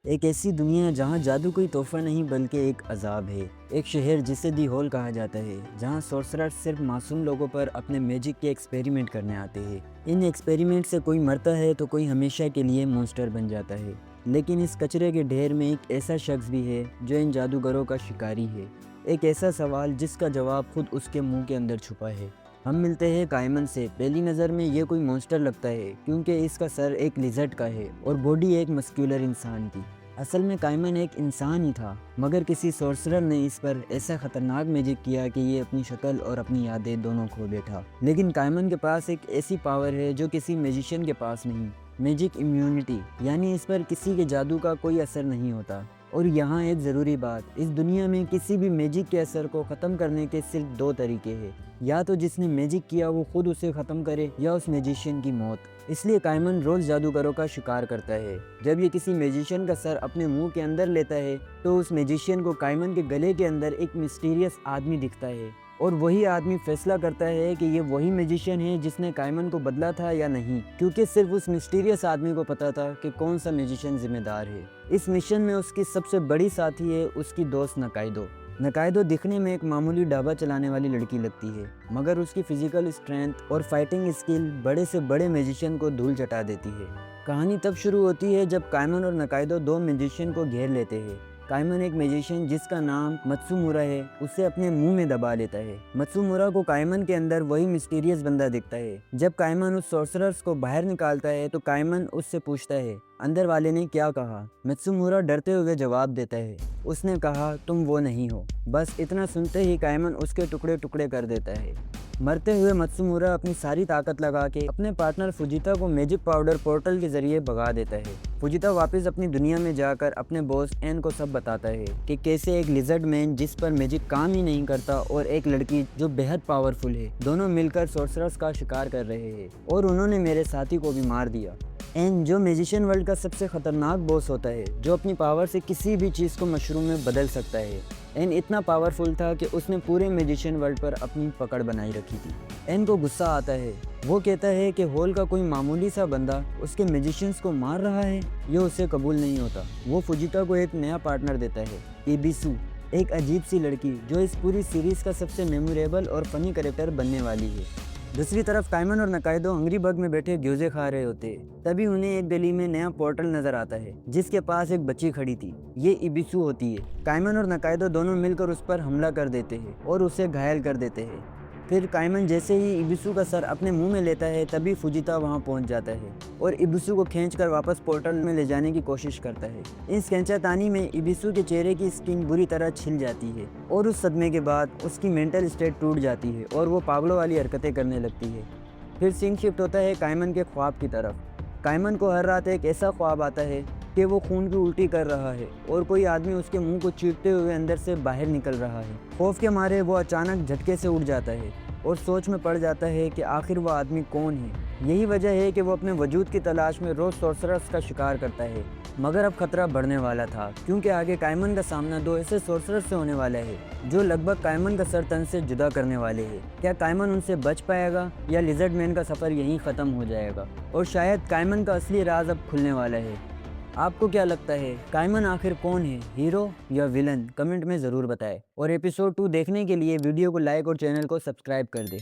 एक ऐसी दुनिया जहाँ जादू कोई तोहफा नहीं बल्कि एक अजाब है। एक शहर जिसे दी होल कहा जाता है, जहाँ सोर्सरर सिर्फ मासूम लोगों पर अपने मैजिक के एक्सपेरिमेंट करने आते हैं। इन एक्सपेरिमेंट से कोई मरता है तो कोई हमेशा के लिए मॉन्स्टर बन जाता है। लेकिन इस कचरे के ढेर में एक ऐसा शख्स भी है जो इन जादूगरों का शिकारी है। एक ऐसा सवाल जिसका जवाब खुद उसके मुंह के अंदर छुपा है। हम मिलते हैं कायमन से। पहली नज़र में ये कोई मॉन्स्टर लगता है क्योंकि इसका सर एक लिजर्ड का है और बॉडी एक मस्क्यूलर इंसान की। असल में कायमन एक इंसान ही था, मगर किसी सोर्सरर ने इस पर ऐसा खतरनाक मैजिक किया कि ये अपनी शक्ल और अपनी यादें दोनों खो बैठा। लेकिन कायमन के पास एक ऐसी पावर है जो किसी मैजिशियन के पास नहीं, मैजिक इम्यूनिटी, यानी इस पर किसी के जादू का कोई असर नहीं होता। और यहाँ एक ज़रूरी बात, इस दुनिया में किसी भी मैजिक के असर को ख़त्म करने के सिर्फ दो तरीके हैं, या तो जिसने मैजिक किया वो खुद उसे ख़त्म करे या उस मैजिशियन की मौत। इसलिए कायमन रोज़ जादूगरों का शिकार करता है। जब ये किसी मैजिशियन का सर अपने मुंह के अंदर लेता है तो उस मैजिशियन को कायमन के गले के अंदर एक मिस्टीरियस आदमी दिखता है और वही आदमी फैसला करता है कि ये वही मैजिशियन है जिसने कायमन को बदला था या नहीं, क्योंकि सिर्फ उस मिस्टीरियस आदमी को पता था कि कौन सा मैजिशियन जिम्मेदार है। इस मिशन में उसकी सबसे बड़ी साथी है उसकी दोस्त नकाइदो। नकाइदो दिखने में एक मामूली ढाबा चलाने वाली लड़की लगती है, मगर उसकी फिजिकल स्ट्रेंथ और फाइटिंग स्किल बड़े से बड़े मैजिशियन को धूल चटा देती है। कहानी तब शुरू होती है जब कायमन और नकाइदो दो मैजिशियन को घेर लेते हैं। कायमन एक मैजिशियन जिसका नाम मत्सुमुरा है उसे अपने मुंह में दबा लेता है। मत्सुमुरा को कायमन के अंदर वही मिस्टीरियस बंदा दिखता है। जब कायमन उस सोर्सरर्स को बाहर निकालता है तो कायमन उससे पूछता है अंदर वाले ने क्या कहा। मत्सुमुरा डरते हुए जवाब देता है, उसने कहा तुम वो नहीं हो। बस इतना सुनते ही कायमन उसके टुकड़े टुकड़े कर देता है। मरते हुए मत्सुमुरा अपनी सारी ताकत लगा के अपने पार्टनर फुजिता को मैजिक पाउडर पोर्टल के जरिए भगा देता है। फुजिता वापस अपनी दुनिया में जाकर अपने बॉस एन को सब बताता है कि कैसे एक लिजर्ड मैन जिस पर मैजिक काम ही नहीं करता और एक लड़की जो बेहद पावरफुल है, दोनों मिलकर सोर्सरर्स का शिकार कर रहे हैं और उन्होंने मेरे साथी को भी मार दिया। एन जो मैजिशियन वर्ल्ड का सबसे खतरनाक बॉस होता है, जो अपनी पावर से किसी भी चीज़ को मशरूम में बदल सकता है। एन इतना पावरफुल था कि उसने पूरे मैजिशियन वर्ल्ड पर अपनी पकड़ बनाई रखी थी। एन को गुस्सा आता है। वो कहता है कि होल का कोई मामूली सा बंदा उसके मैजिशियंस को मार रहा है, ये उसे कबूल नहीं होता। वो फुजिता को एक नया पार्टनर देता है, इबिसु, एक अजीब सी लड़की जो इस पूरी सीरीज़ का सबसे मेमोरेबल और फनी कैरेक्टर बनने वाली है। दूसरी तरफ कायमन और नकाइदो हंगरी बग में बैठे ग्योजे खा रहे होते हैं। तभी उन्हें एक गली में नया पोर्टल नजर आता है जिसके पास एक बच्ची खड़ी थी। ये इबिसु होती है। कायमन और नकाइदो दोनों मिलकर उस पर हमला कर देते हैं और उसे घायल कर देते हैं। फिर कायमन जैसे ही इबिसु का सर अपने मुंह में लेता है तभी फुजिता वहां पहुंच जाता है और इबिसु को खींचकर वापस पोर्टल में ले जाने की कोशिश करता है। इस खींचातानी में इबिसु के चेहरे की स्किन बुरी तरह छिल जाती है और उस सदमे के बाद उसकी मेंटल स्टेट टूट जाती है और वो पागलों वाली हरकतें करने लगती है। फिर सीन शिफ्ट होता है कायमन के ख्वाब की तरफ। कायमन को हर रात एक ऐसा ख्वाब आता है कि वो खून की उल्टी कर रहा है और कोई आदमी उसके मुंह को चीरते हुए अंदर से बाहर निकल रहा है। खौफ के मारे वो अचानक झटके से उठ जाता है और सोच में पड़ जाता है कि आखिर वो आदमी कौन है। यही वजह है कि वो अपने वजूद की तलाश में रोज सोर्सरर्स का शिकार करता है। मगर अब खतरा बढ़ने वाला था क्योंकि आगे कायमन का सामना दो ऐसे सोर्सरर्स से होने वाला है जो लगभग कायमन का सर तन से जुदा करने वाले हैं। क्या कायमन उनसे बच पाएगा या लिजर्ड मैन का सफर यहीं खत्म हो जाएगा और शायद कायमन का असली राज अब खुलने वाला है। आपको क्या लगता है, कायमन आखिर कौन है, हीरो या विलन? कमेंट में ज़रूर बताएं और एपिसोड 2 देखने के लिए वीडियो को लाइक और चैनल को सब्सक्राइब कर दें।